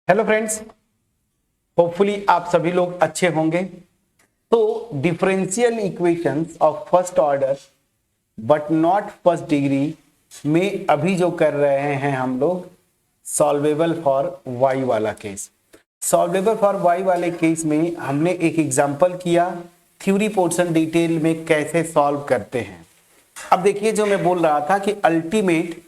Hello friends, hopefully आप सभी लोग अच्छे होंगे। तो differential equations of first order but not first degree में अभी जो कर रहे हैं हम लोग सॉल्वेबल फॉर वाई वाला केस। सॉल्वेबल फॉर वाई वाले केस में हमने एक एग्जांपल किया, थ्योरी पोर्शन डिटेल में कैसे सॉल्व करते हैं। अब देखिए, जो मैं बोल रहा था कि अल्टीमेट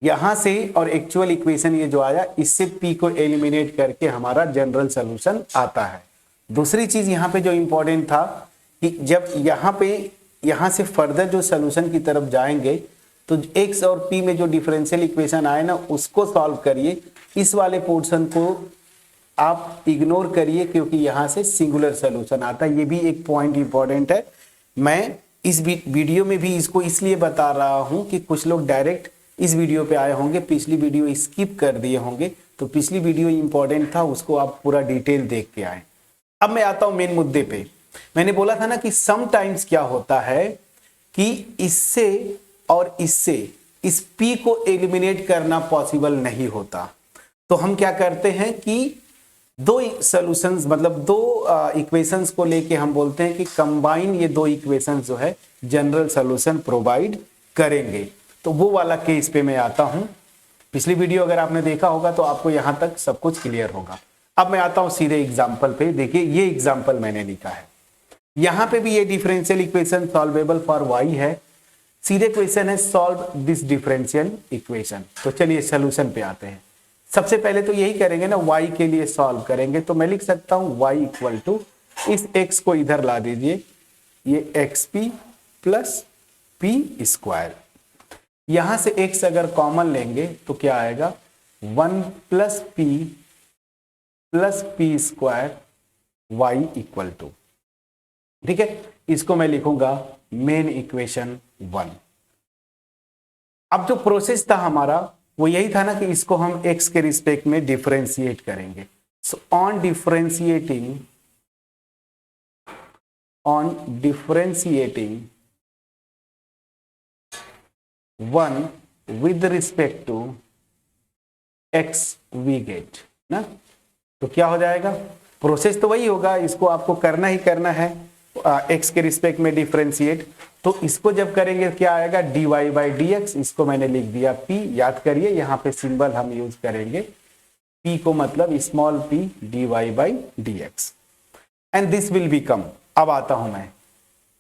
यहां से और एक्चुअल इक्वेशन ये जो आया, इससे p को एलिमिनेट करके हमारा जनरल सॉल्यूशन आता है। दूसरी चीज यहां पे जो इंपॉर्टेंट था कि जब यहां से फर्दर जो सॉल्यूशन की तरफ जाएंगे तो x और p में जो डिफरेंशियल इक्वेशन आए ना, उसको सॉल्व करिए। इस वाले पोर्शन को आप इग्नोर करिए क्योंकि यहां से सिंगुलर सॉल्यूशन आता है। ये भी एक पॉइंट इंपॉर्टेंट है। मैं इस वीडियो में भी इसको इसलिए बता रहा हूं कि कुछ लोग डायरेक्ट इस वीडियो पे आए होंगे, पिछली वीडियो स्किप कर दिए होंगे, तो पिछली वीडियो इंपॉर्टेंट था, उसको आप पूरा डिटेल देख के आए। अब मैं आता हूं मेन मुद्दे पे। मैंने बोला था ना कि समटाइम्स क्या होता है कि इससे और इससे इस p को एलिमिनेट करना पॉसिबल नहीं होता। तो हम क्या करते हैं कि दो सॉल्यूशंस, मतलब दो इक्वेशंस को लेके हम बोलते हैं कि कंबाइन ये दो इक्वेशंस जो है जनरल सॉल्यूशन प्रोवाइड करेंगे। तो वो वाला केस पे मैं आता हूं। पिछली वीडियो अगर आपने देखा होगा तो आपको यहां तक सब कुछ क्लियर होगा। अब मैं आता हूं सीधे एग्जांपल पे। देखिए, ये एग्जांपल मैंने लिखा है, यहां पे भी ये differential equation solvable for y है। सीधे क्वेश्चन है सॉल्व दिस डिफरेंशियल इक्वेशन। तो चलिए सॉल्यूशन पे आते हैं। सबसे पहले तो यही करेंगे ना, y के लिए सॉल्व करेंगे। तो मैं लिख सकता हूं y इक्वल टू, इस x को इधर ला दीजिए, ये xp प्लस p स्क्वायर। यहां से x अगर कॉमन लेंगे तो क्या आएगा, 1 plus P square Y equal to. ठीक है, इसको मैं लिखूंगा मेन इक्वेशन 1। अब जो प्रोसेस था हमारा वो यही था ना कि इसको हम x के रिस्पेक्ट में डिफरेंशिएट करेंगे। So on differentiating 1 with respect to x we get ना, तो क्या हो जाएगा, प्रोसेस तो वही होगा, इसको आपको करना ही करना है x के रिस्पेक्ट में डिफरेंशिएट। तो इसको जब करेंगे क्या आएगा, dy बाई डी एक्स। इसको मैंने लिख दिया p। याद करिए यहां पे सिंबल हम यूज करेंगे p को, मतलब small p dy by D x and this will become. अब आता हूं मैं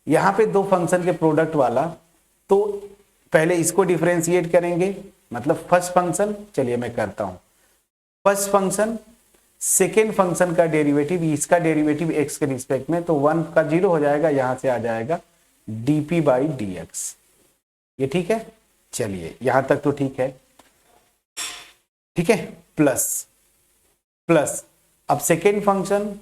यहां पे दो फंक्शन के प्रोडक्ट वाला। तो पहले इसको डिफरेंशिएट करेंगे, मतलब फर्स्ट फंक्शन। चलिए मैं करता हूं, फर्स्ट फंक्शन सेकेंड फंक्शन का डेरिवेटिव, इसका डेरिवेटिव x के रिस्पेक्ट में, तो 1 का 0 हो जाएगा, यहां से आ जाएगा dp बाई डी एक्स। ये ठीक है, चलिए यहां तक तो ठीक है। ठीक है, प्लस अब सेकेंड फंक्शन,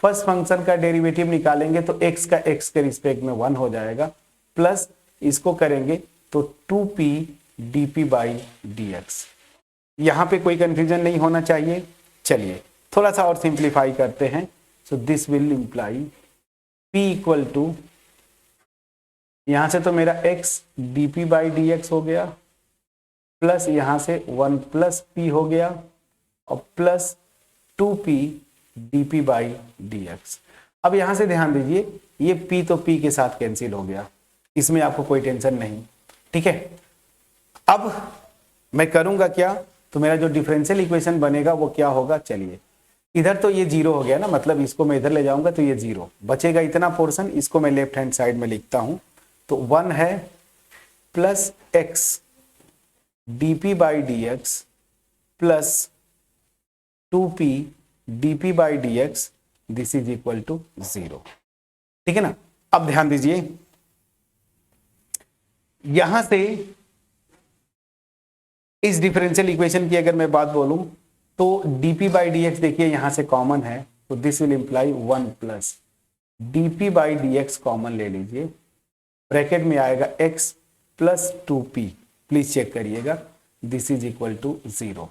फर्स्ट फंक्शन का डेरिवेटिव निकालेंगे तो x का x के रिस्पेक्ट में 1 हो जाएगा, प्लस इसको करेंगे तो 2p dp by D x. यहां पे कोई कंफ्यूजन नहीं होना चाहिए। चलिए थोड़ा सा और सिंप्लीफाई करते हैं। So this will imply p equal to, यहां से तो मेरा x dp by D X हो गया, प्लस यहां से 1 प्लस p हो गया, और plus 2p dp by D x. अब यहां से ध्यान दीजिए, ये p तो p के साथ कैंसिल हो गया, इसमें आपको कोई टेंशन नहीं। ठीक है, अब मैं करूंगा क्या, तो मेरा जो डिफरेंशियल इक्वेशन बनेगा वो क्या होगा। चलिए, इधर तो ये 0 हो गया ना, मतलब इसको मैं इधर ले जाऊंगा तो ये 0 बचेगा, इतना पोर्शन। इसको मैं लेफ्ट हैंड साइड में लिखता हूं, तो 1 है plus x dp by D X plus 2p dp by D X, this is equal to 0। ठीक है ना। अब ध्यान दीजिए, यहां से इस डिफरेंशियल इक्वेशन की अगर मैं बात बोलूं तो dp बाई डी एक्स, देखिए यहां से कॉमन है, तो this will imply 1 plus dp by D X common ले लीजिए, ब्रैकेट में आएगा x plus 2p, please check करिएगा, दिस इज इक्वल टू 0।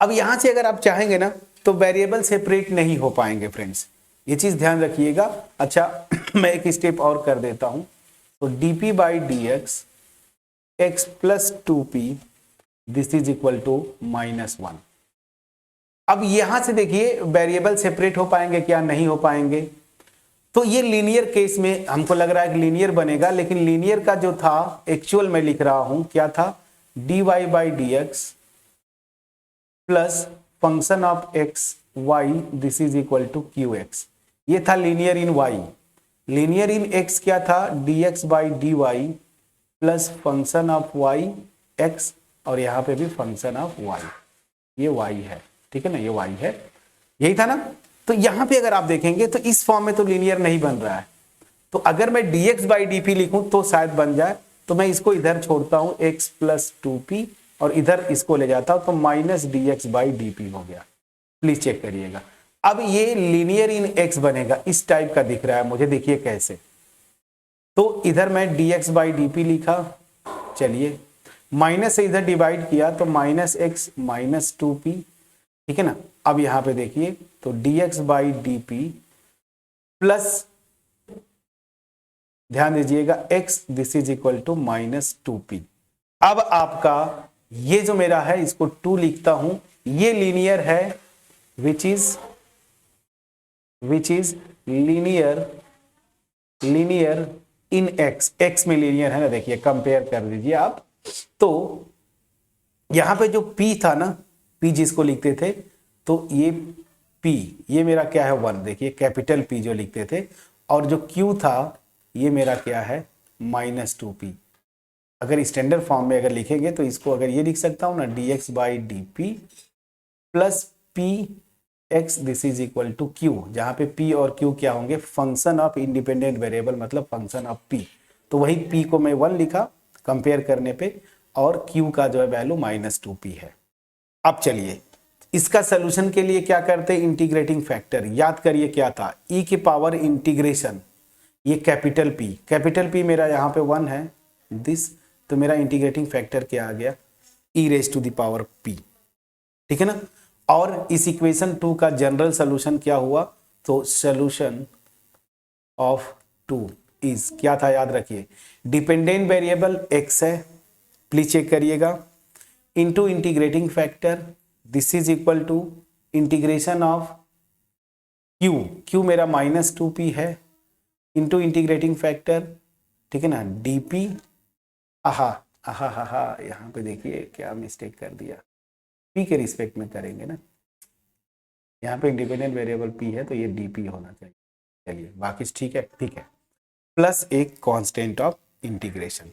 अब यहां से अगर आप चाहेंगे ना तो वेरिएबल सेपरेट नहीं हो पाएंगे फ्रेंड्स, ये चीज ध्यान रखिएगा। अच्छा मैं एक स्टेप और कर देता हूं, तो dp by D X x plus 2p, this is equal to -1। अब यहां से देखिए वेरिएबल सेपरेट हो पाएंगे क्या, नहीं हो पाएंगे। तो ये लीनियर केस में हमको लग रहा है कि लीनियर बनेगा, लेकिन लीनियर का जो था एक्चुअल में लिख रहा हूं क्या था, dy by D X plus function of X Y this is equal to Q X. ये था linear in Y. Linear in X क्या था, dx by D Y plus function of Y X, और यहाँ पे भी फंक्शन ऑफ वाई, ये Y है, ठीक है ना, ये वाई है, यही था ना। तो यहाँ पे अगर आप देखेंगे तो इस फॉर्म में तो लीनियर नहीं बन रहा है, तो अगर मैं dx बाई डी पी लिखूं तो शायद बन जाए। तो मैं इसको इधर छोड़ता हूं x प्लस टू पी, और इधर इसको ले जाता हूं तो minus D x by D P हो गया। प्लीज चेक करिएगा। अब ये लीनियर इन x बनेगा, इस टाइप का दिख रहा है मुझे, देखिए कैसे। तो इधर मैं dx बाई डी पी लिखा, चलिए माइनस से इधर डिवाइड किया तो minus x minus two p, ठीक है ना। अब यहां पे देखिए तो dx by D P plus, ध्यान दीजिएगा x this is equal to minus two p. अब आपका ये जो मेरा है इसको 2 लिखता हूं, ये लीनियर है which is linear in x में लीनियर है ना, देखिए कंपेयर कर दीजिए आप। तो यहां पे जो p था ना, p जिसको लिखते थे, तो ये p, ये मेरा क्या है 1, देखिए कैपिटल P जो लिखते थे, और जो q था ये मेरा क्या है माइनस टू पी। अगर स्टैंडर्ड फॉर्म में अगर लिखेंगे तो इसको अगर ये लिख सकता हूं ना, dx by D P plus P X this is equal to Q, जहां पे p और q क्या होंगे, फंक्शन ऑफ इंडिपेंडेंट वेरिएबल, मतलब फंक्शन ऑफ p। तो वही p को मैं 1 लिखा कंपेयर करने पे, और q का जो है वैल्यू माइनस टू पी है। अब चलिए इसका सोल्यूशन के लिए क्या करते हैं, इंटीग्रेटिंग फैक्टर। याद करिए क्या था, e की पावर इंटीग्रेशन, ये कैपिटल P मेरा यहाँ पे 1 है दिस, तो मेरा इंटीग्रेटिंग फैक्टर क्या आ गया, e raise to the power p, ठीक है ना। और इस इक्वेशन 2 का जनरल सोल्यूशन क्या हुआ, तो सोल्यूशन ऑफ 2 इज क्या था, याद रखिए डिपेंडेंट वेरिएबल x है, प्लीज चेक करिएगा, into integrating factor this is equal to integration of q मेरा माइनस टू पी है, इंटू इंटीग्रेटिंग फैक्टर, ठीक है ना, dp। आहा आहा हा हा, यहाँ पे देखिए क्या मिस्टेक कर दिया, p के रिस्पेक्ट में करेंगे ना, यहाँ पे इंडिपेंडेंट वेरिएबल p है तो ये dp होना चाहिए। चलिए बाकी ठीक है, ठीक है, प्लस एक कांस्टेंट ऑफ इंटीग्रेशन,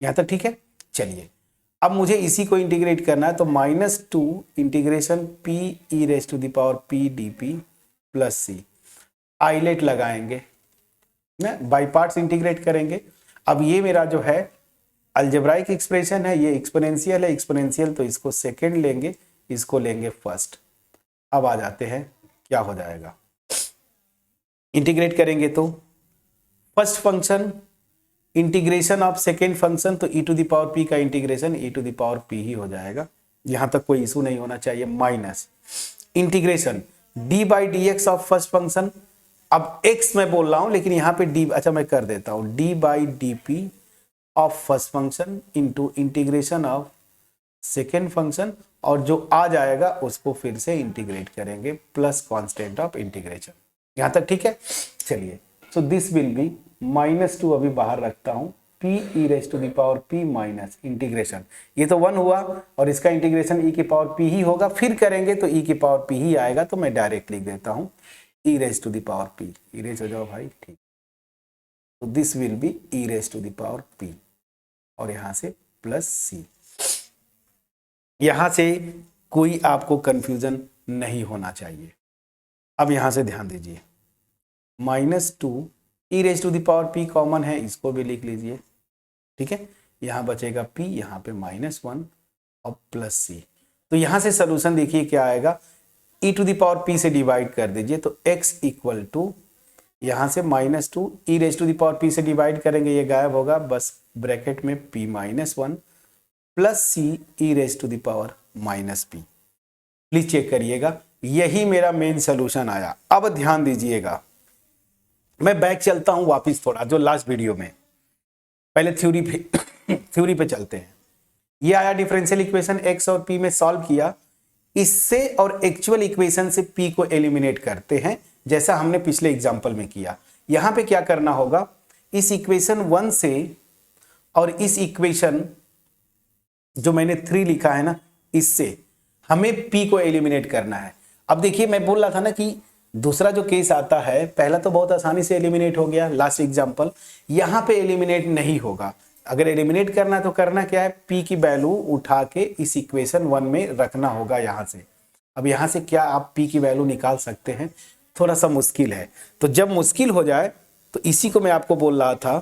यहाँ तक ठीक है। चलिए अब मुझे इसी को इंटीग्रेट करना है, तो minus two integration p e raise to the power p dp plus C, ILATE लगाएंगे ना, बाई पार्ट्स इंटीग्रेट करेंगे। अब ये मेरा जो है अलजेब्राइक एक्सप्रेशन है, ये एक्सपोनेंशियल है, एक्सपोनेंशियल तो इसको सेकंड लेंगे, इसको लेंगे फर्स्ट। अब आ जाते हैं क्या हो जाएगा, इंटीग्रेट करेंगे तो first function integration of second function, तो e to the power p का integration e to the power p ही हो जाएगा, यहां तक कोई इशू नहीं होना चाहिए। Minus integration d by D X of first function, अब x मैं बोल रहा हूं लेकिन यहां पे d, अच्छा मैं कर देता हूं, d by D P of first function into integration of second function, और जो आ जाएगा उसको फिर से इंटीग्रेट करेंगे प्लस कांस्टेंट ऑफ इंटीग्रेशन, यहां तक ठीक है। चलिए so this will be minus two, अभी बाहर रखता हूं, p e raise to the power p minus integration, ये तो 1 हुआ और इसका इंटीग्रेशन e की पावर p ही होगा, फिर करेंगे तो e की पावर p ही आएगा, तो मैं डायरेक्ट लिख देता हूं e raise to the power p, e raise हो जाओ भाई, ठीक। तो दिस विल बी e raise to the power p, और यहां से प्लस सी, यहां से कोई आपको कंफ्यूजन नहीं होना चाहिए। अब यहां से ध्यान दीजिए, minus two E raise to the power p common है, इसको भी लिख लीजिए, ठीक है। यहां बचेगा p, यहां पे -1 और प्लस सी। तो यहां से सोल्यूशन देखिए क्या आएगा, e to the power p से डिवाइड कर दीजिए, तो x इक्वल टू यहां से -2 e raise to the power p से डिवाइड करेंगे, ये गायब होगा, बस ब्रैकेट में p -1 plus c e raise to the power -p। Please check करिएगा, यही मेरा मेन सोल्यूशन आया। अब ध्यान दीजिएगा, मैं बैक चलता हूं वापस थोड़ा, जो लास्ट वीडियो में, पहले थ्योरी पे चलते हैं। ये आया डिफरेंशियल इक्वेशन x और p में सॉल्व किया, इससे और एक्चुअल इक्वेशन से p को एलिमिनेट करते हैं, जैसा हमने पिछले एग्जांपल में किया। यहां पे क्या करना होगा, इस इक्वेशन 1 से और इस इक्वेशन जो मैंने 3 लिखा है ना, इससे हमें p को एलिमिनेट करना है। अब देखिए मैं बोल रहा था ना कि दूसरा जो केस आता है, पहला तो बहुत आसानी से एलिमिनेट हो गया, लास्ट एग्जांपल। यहां पे एलिमिनेट नहीं होगा। अगर एलिमिनेट करना है तो करना क्या है, p की वैल्यू उठा के इस इक्वेशन 1 में रखना होगा यहां से। अब यहां से क्या आप p की वैल्यू निकाल सकते हैं, थोड़ा सा मुश्किल है। तो जब मुश्किल हो जाए तो इसी को मैं आपको बोल रहा था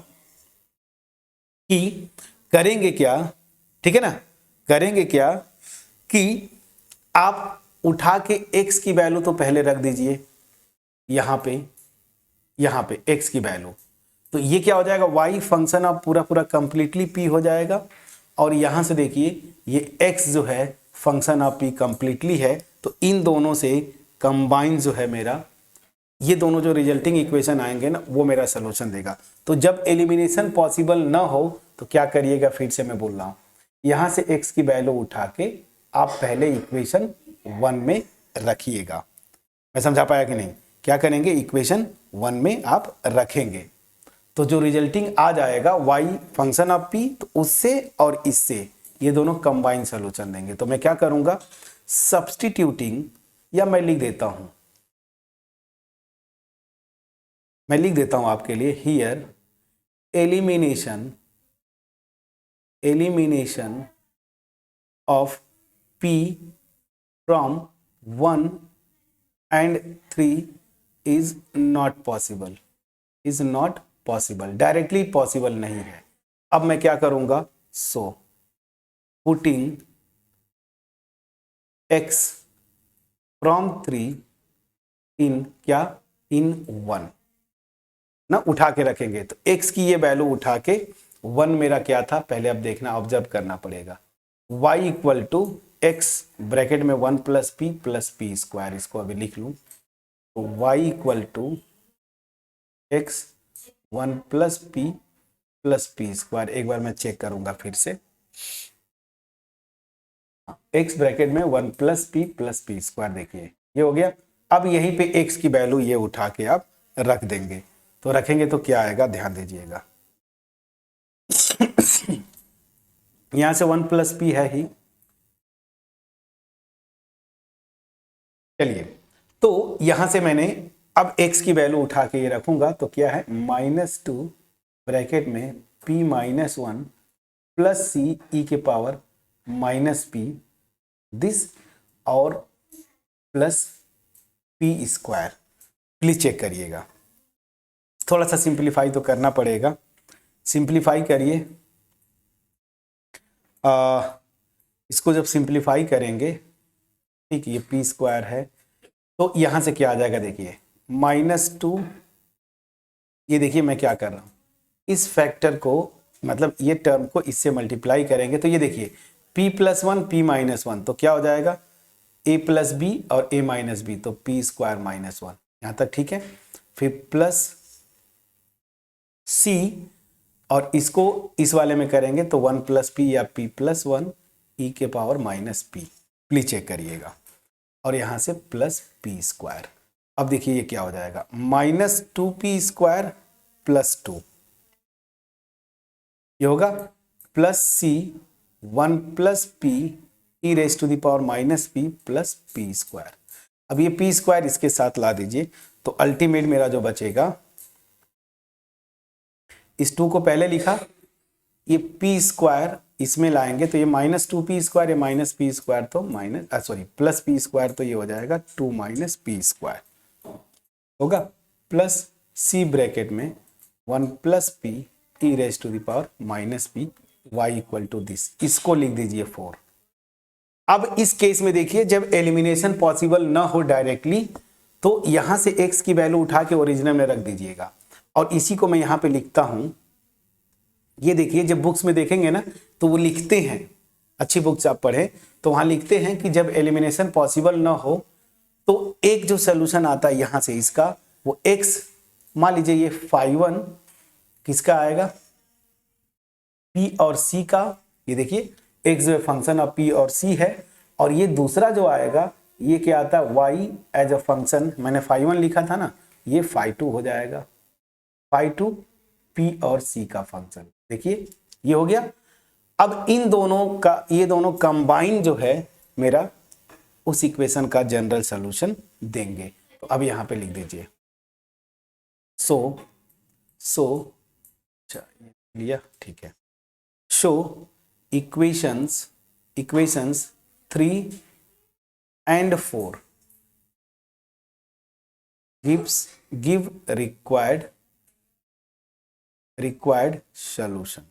कि करेंगे क्या, ठीक है ना, करेंगे क्या कि आप उठा के x की वैल्यू तो पहले रख दीजिए यहां पे x की वैल्यू, तो ये क्या हो जाएगा, y फंक्शन अब पूरा पूरा कंप्लीटली p हो जाएगा। और यहां से देखिए ये x जो है फंक्शन ऑफ p कंप्लीटली है, तो इन दोनों से कंबाइन जो है मेरा, ये दोनों जो रिजल्टिंग इक्वेशन आएंगे ना, वो मेरा सोल्यूशन देगा। तो जब एलिमिनेशन पॉसिबल ना हो तो क्या करिएगा, फिर से मैं बोल रहा हूं, यहां से x की वैल्यू उठा के आप पहले इक्वेशन 1 में रखिएगा। मैं समझा पाया कि नहीं, क्या करेंगे, इक्वेशन 1 में आप रखेंगे तो जो रिजल्टिंग आ जाएगा y फंक्शन ऑफ p, तो उससे और इससे ये दोनों कंबाइन सोल्यूशन देंगे। तो मैं क्या करूंगा, सब्स्टिट्यूटिंग, या मैं लिख देता हूं आपके लिए, here elimination of p from 1 and 3 is not possible, directly possible नहीं है। अब मैं क्या करूंगा, सो पुटिंग x फ्रॉम 3 इन क्या, इन 1 ना, उठा के रखेंगे। तो x की ये वैल्यू उठा के 1 मेरा क्या था, पहले अब देखना, ऑब्जर्व करना पड़ेगा, y equal to x bracket में 1 प्लस p स्क्वायर, इसको अभी लिख लूं, तो y equal to x 1 plus p square. एक बार मैं चेक करूंगा फिर से, x ब्रैकेट में 1 प्लस p स्क्वायर, देखिए ये हो गया। अब यहीं पे x की वैल्यू ये उठा के आप रख देंगे, तो रखेंगे तो क्या आएगा, ध्यान दीजिएगा, यहां से 1 प्लस p है ही। चलिए, तो यहां से मैंने अब x की वैल्यू उठा के ये रखूंगा, तो क्या है, -2 ब्रैकेट में p minus 1 plus c e के पावर माइनस p दिस और plus p square. Please check करिएगा, थोड़ा सा सिंप्लीफाई तो करना पड़ेगा, सिंप्लीफाई करिए। इसको जब सिंप्लीफाई करेंगे, ठीक, ये p स्क्वायर है, तो यहां से क्या आ जाएगा, देखिए -2, ये देखिए मैं क्या कर रहा हूं, इस फैक्टर को, मतलब ये टर्म को इससे मल्टीप्लाई करेंगे, तो ये देखिए p प्लस 1 p माइनस 1, तो क्या हो जाएगा, a प्लस b और a माइनस b, तो p स्क्वायर माइनस 1, यहां तक ठीक है। फिर प्लस c, और इसको इस वाले में करेंगे तो 1 प्लस p या p प्लस 1 e के power minus p, please check करिएगा, और यहां से प्लस p स्क्वायर। अब देखिए ये क्या हो जाएगा, -2p स्क्वायर प्लस 2, ये होगा plus c 1 plus p e raise to the power minus p plus p square. अब ये p स्क्वायर इसके साथ ला दीजिए, तो अल्टीमेट मेरा जो बचेगा, इस 2 को पहले लिखा, ये p स्क्वायर इसमें लाएंगे तो ये -2p स्क्वायर, ये माइनस p स्क्वायर, तो प्लस p स्क्वायर, तो ये हो जाएगा 2 माइनस p स्क्वायर होगा, प्लस c ब्रैकेट में 1 plus p e raise to the power minus p y equal to this, इसको लिख दीजिए 4। अब इस केस में देखिए, जब एलिमिनेशन पॉसिबल ना हो डायरेक्टली, तो यहां से x की वैल्यू उठा के ओरिजिनल में रख दीजिएगा, और इसी को मैं यहां पे लिखता हूं। ये देखिए, जब बुक्स में देखेंगे ना, तो वो लिखते हैं, अच्छी बुक्स आप पढ़ें तो वहां लिखते हैं कि जब एलिमिनेशन पॉसिबल ना हो, तो एक जो सोल्यूशन आता है यहां से इसका, वो x, मान लीजिए ये 5 किसका आएगा, p और c का, ये देखिए x जो फंक्शन ऑफ p और c है, और ये दूसरा जो आएगा ये क्या आता है, y एज अ फंक्शन, मैंने phi1 लिखा था ना, ये phi2 हो जाएगा, phi2 p और c का फंक्शन। देखिए ये हो गया। अब इन दोनों का, ये दोनों कंबाइन जो है मेरा उस इक्वेशन का जनरल सॉल्यूशन देंगे। तो अब यहां पे लिख दीजिए सो लिया, ठीक है। Show equations 3 and 4 give required solution।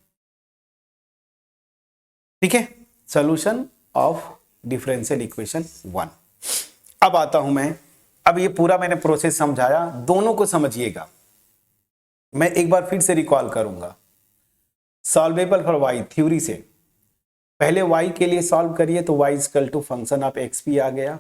ठीक है, सॉल्यूशन ऑफ डिफरेंशियल इक्वेशन 1। अब आता हूं मैं, अब ये पूरा मैंने प्रोसेस समझाया, दोनों को समझिएगा। मैं एक बार फिर से रिकॉल करूंगा। सॉल्वेबल फॉर y थ्योरी से पहले y के लिए सॉल्व करिए तो y equal to function of x P आ गया।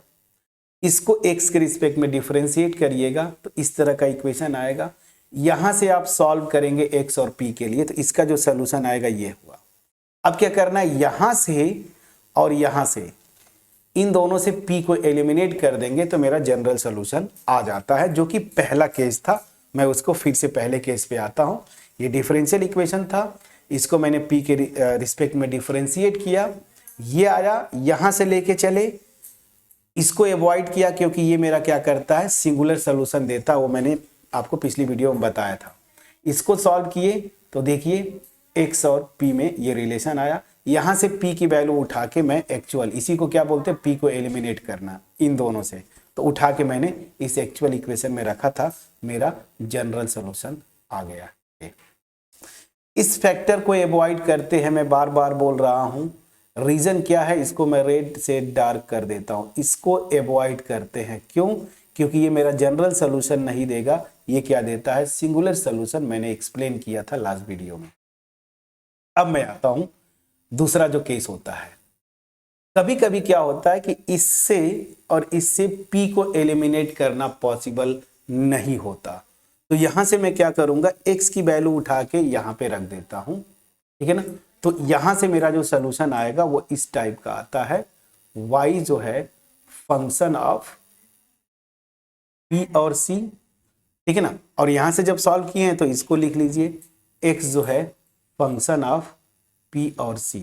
इसको x के रिस्पेक्ट में डिफरेंशिएट करिएगा तो इस तरह का इक्वेशन आएगा। यहां से आप सॉल्व करेंगे x और p के लिए तो इसका जो सॉल्यूशन आएगा ये हुआ। अब क्या करना है, यहां से और यहां से इन दोनों से p को एलिमिनेट कर देंगे तो मेरा जनरल सॉल्यूशन आ जाता है, जो कि पहला केस था। मैं उसको फिर से पहले केस पे आता हूं। ये डिफरेंशियल इक्वेशन था, इसको मैंने p के रिस्पेक्ट में डिफरेंशिएट किया, ये आया, यहां से लेके चले, इसको अवॉइड किया क्योंकि ये मेरा क्या करता है, सिंगुलर सॉल्यूशन देता है, वो मैंने आपको पिछली वीडियो में बताया था। इसको सॉल्व किए तो देखिए x और p में ये रिलेशन आया। यहां से p की वैल्यू उठा के मैं एक्चुअल, इसी को क्या बोलते हैं, p को एलिमिनेट करना इन दोनों से, तो उठा के मैंने इस एक्चुअल इक्वेशन में रखा था, मेरा जनरल सॉल्यूशन आ गया। इस फैक्टर को अवॉइड करते हैं, मैं बार बार बोल रहा हूं, रीजन क्या है, इसको मैं रेड से डार्क कर देता हूं। इसको अवॉइड करते हैं, क्यों, क्योंकि ये मेरा जनरल सॉल्यूशन नहीं देगा, ये क्या देता है, सिंगुलर सॉल्यूशन। मैंने एक्सप्लेन किया था लास्ट वीडियो में। अब मैं आता हूं दूसरा जो केस होता है, कभी कभी क्या होता है कि इससे और इससे p को एलिमिनेट करना पॉसिबल नहीं होता, तो यहां से मैं क्या करूंगा, x की वैल्यू उठा के यहां पे रख देता हूं, ठीक है ना। तो यहां से मेरा जो सॉल्यूशन आएगा वो इस टाइप का आता है, y जो है फंक्शन ऑफ p और c, ठीक है ना। और यहां से जब सॉल्व किए हैं तो इसको लिख लीजिए, x जो है फंक्शन ऑफ p और c,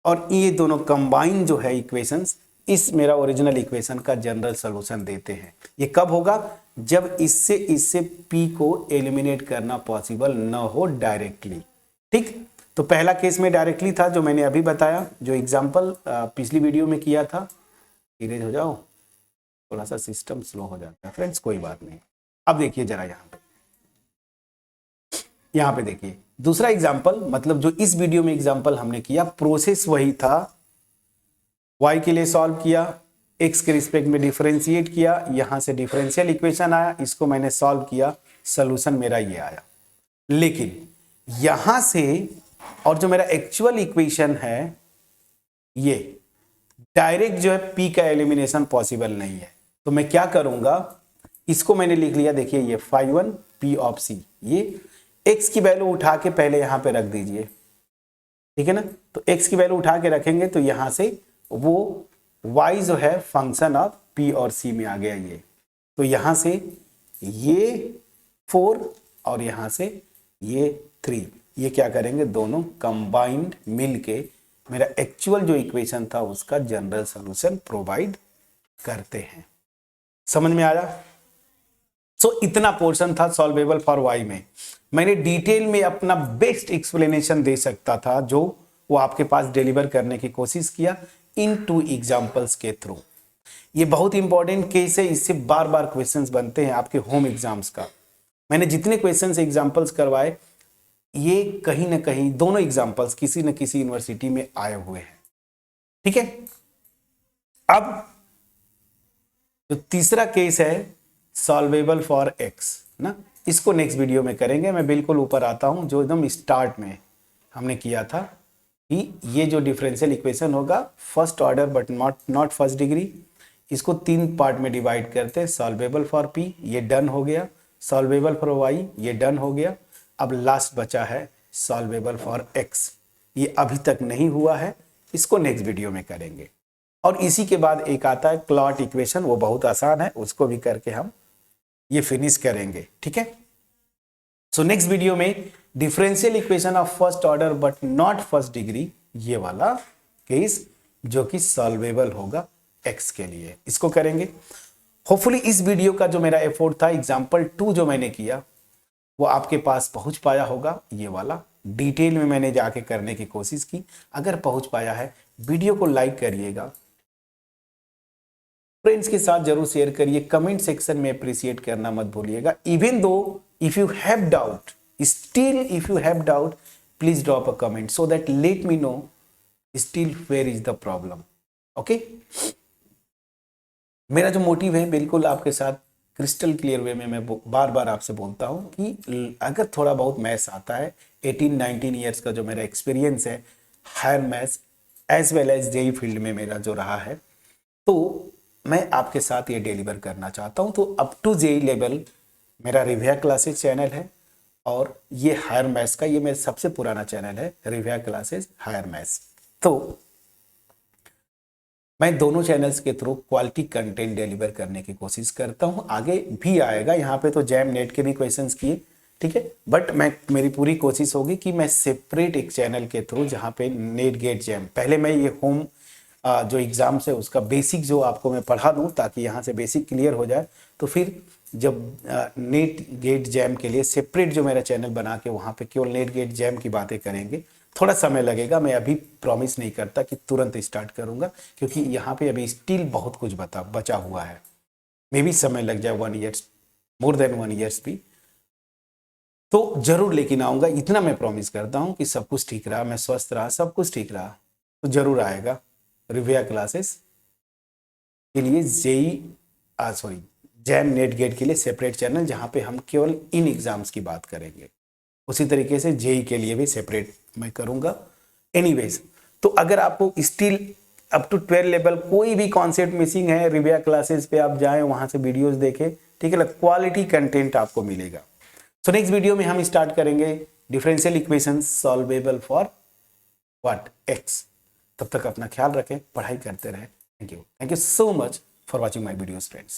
और ये दोनों कंबाइन जो है इक्वेशंस इस मेरा ओरिजिनल इक्वेशन का जनरल सॉल्यूशन देते हैं। ये कब होगा, जब इससे p को एलिमिनेट करना पॉसिबल न हो डायरेक्टली। ठीक, तो पहला केस में डायरेक्टली था जो मैंने अभी बताया, जो एग्जांपल पिछली वीडियो में किया था। इरेज हो जाओ, थोड़ा सा सिस्टम स्लो हो जाता है फ्रेंड्स, कोई बात नहीं। अब देखिए जरा यहाँ पे देखिए दूसरा एग्जांपल, मतलब जो इस वीडियो में एग्जांपल हमने किया, प्रोसेस वही था। y के लिए सॉल्व किया, x के रिस्पेक्ट में डिफरेंशिएट किया, यहां से डिफरेंशियल इक्वेशन आया, इसको मैंने सॉल्व किया, सॉल्यूशन मेरा ये आया। लेकिन यहां से और जो मेरा एक्चुअल इक्वेशन है, ये डायरेक्ट जो है p का एलिमिनेशन पॉसिबल नहीं है। तो मैं क्या करूंगा, इसको मैंने लिख लिया, देखिए ये phi1 p ऑफ c, ये x की वैल्यू उठा के पहले यहां पे रख दीजिए, ठीक है ना। तो x की वैल्यू उठा के रखेंगे तो यहां से वो y जो है फंक्शन ऑफ p और c में आ गया ये। तो यहां से ये 4 और यहां से ये 3, ये क्या करेंगे, दोनों कंबाइंड मिलके मेरा एक्चुअल जो इक्वेशन था उसका जनरल सॉल्यूशन प्रोवाइड करते हैं। समझ में आया। सो इतना पोर्शन था सॉल्वेबल फॉर y में। मैंने डिटेल में अपना बेस्ट एक्सप्लेनेशन दे सकता था, जो वो आपके पास डिलीवर करने की कोशिश किया इन 2 एग्जांपल्स के थ्रू। ये बहुत इंपॉर्टेंट केस है, इससे बार बार क्वेश्चंस बनते हैं आपके होम एग्जाम्स का। मैंने जितने क्वेश्चंस एग्जांपल्स करवाए, ये कहीं ना कहीं दोनों एग्जांपल्स किसी न किसी यूनिवर्सिटी में आए हुए हैं, ठीक है। अब जो तीसरा केस है सॉल्वेबल फॉर x ना, इसको नेक्स्ट वीडियो में करेंगे। मैं बिल्कुल ऊपर आता हूं, जो एकदम स्टार्ट में हमने किया था कि ये जो डिफरेंशियल इक्वेशन होगा first order but not first degree, इसको 3 पार्ट में डिवाइड करते हैं। सॉल्वेबल फॉर p, ये डन हो गया। सॉल्वेबल फॉर y, ये डन हो गया। अब लास्ट बचा है सॉल्वेबल फॉर x, ये अभी तक नहीं हुआ है, इसको नेक्स्ट वीडियो में करेंगे। और इसी के बाद एक आता है क्लॉट इक्वेशन, वो बहुत आसान है, उसको भी करके हम ये फिनिश करेंगे। ठीक है, सो नेक्स्ट वीडियो में differential equation of first order but not first degree, ये वाला केस जो कि सॉल्वेबल होगा x के लिए, इसको करेंगे। होपफुली इस वीडियो का जो मेरा एफर्ट था, एग्जाम्पल 2 जो मैंने किया वो आपके पास पहुंच पाया होगा। ये वाला डिटेल में मैंने जाके करने की कोशिश की। अगर पहुंच पाया है, वीडियो को लाइक करिएगा, फ्रेंड्स के साथ जरूर शेयर करिए, कमेंट सेक्शन में अप्रिशिएट करना मत भूलिएगा। Even though if you have doubt, still if you have doubt, please drop a comment so that let me know still where is the problem. Okay, मेरा जो मोटिव है बिल्कुल आपके साथ क्रिस्टल क्लियर वे में मैं बार बार आपसे बोलता हूं कि अगर थोड़ा बहुत मैथ्स आता है, 18-19 ईयर्स का जो मेरा एक्सपीरियंस है higher maths as well as JEE field में मेरा जो रहा है, तो मैं आपके साथ ये डिलीवर करना चाहता हूं। तो अप टू जेई लेवल मेरा रिव्या क्लासेस चैनल है, और ये हायर मैथ्स का ये मेरा सबसे पुराना चैनल है, रिव्या क्लासेस हायर मैथ्स। तो मैं दोनों चैनल्स के थ्रू क्वालिटी कंटेंट डिलीवर करने की कोशिश करता हूं, आगे भी आएगा। यहाँ पे तो जैम नेट के भी क्वेश्चंस किए, ठीक है, बट मेरी पूरी कोशिश होगी कि मैं सेपरेट एक चैनल के थ्रू जहाँ पे नेट गेट जैम, पहले मैं ये होम जो एग्जाम्स है उसका बेसिक जो आपको मैं पढ़ा दूं ताकि यहाँ से बेसिक क्लियर हो जाए, तो फिर जब नेट गेट जैम के लिए सेपरेट जो मेरा चैनल बना के वहाँ पे केवल नेट गेट जैम की बातें करेंगे। थोड़ा समय लगेगा, मैं अभी प्रॉमिस नहीं करता कि तुरंत स्टार्ट करूंगा, क्योंकि यहाँ पे अभी स्टिल बहुत कुछ बचा हुआ है। मे भी समय लग जाए 1 ईयर्स, मोर देन 1 ईयर्स भी, तो जरूर लेकिन आऊँगा। इतना मैं प्रॉमिस करता हूँ कि सब कुछ ठीक रहा, मैं स्वस्थ रहा, सब कुछ ठीक रहा, तो जरूर आएगा रिव्या क्लासेस के लिए जैम नेट गेट के लिए सेपरेट चैनल, जहाँ पे हम केवल इन एग्जाम्स की बात करेंगे। उसी तरीके से जेई के लिए भी सेपरेट मैं करूंगा। एनीवेज, तो अगर आपको स्टिल अप टू 12 लेवल कोई भी कॉन्सेप्ट मिसिंग है, रिव्या क्लासेस पे आप जाएं, वहां से वीडियोस देखें, ठीक है, क्वालिटी कंटेंट आपको मिलेगा। सो नेक्स्ट वीडियो में हम स्टार्ट करेंगे differential equations solvable for what x. तब तक अपना ख्याल रखें, पढ़ाई करते रहें। Thank you so much for watching my videos friends.